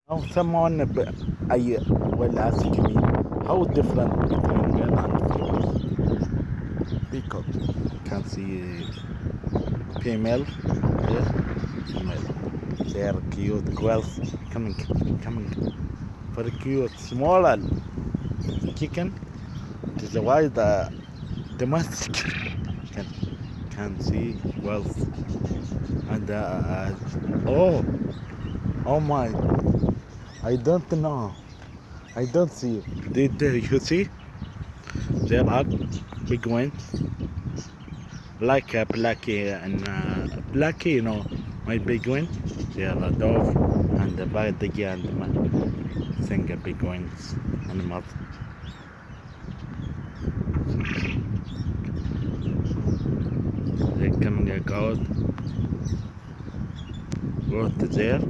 Now someone I will ask me how different between male and female. Because you can see female here, female. They are cute girls. Coming, coming. Very cute. Small and chicken. It is why the domestic can can see girls and oh oh my, I don't know. I don't see. Did you see? There are big ones like Blackie and Blackie, my big one. There are a dove and a Badigi and my thing big ones animals. They coming out. Go to there.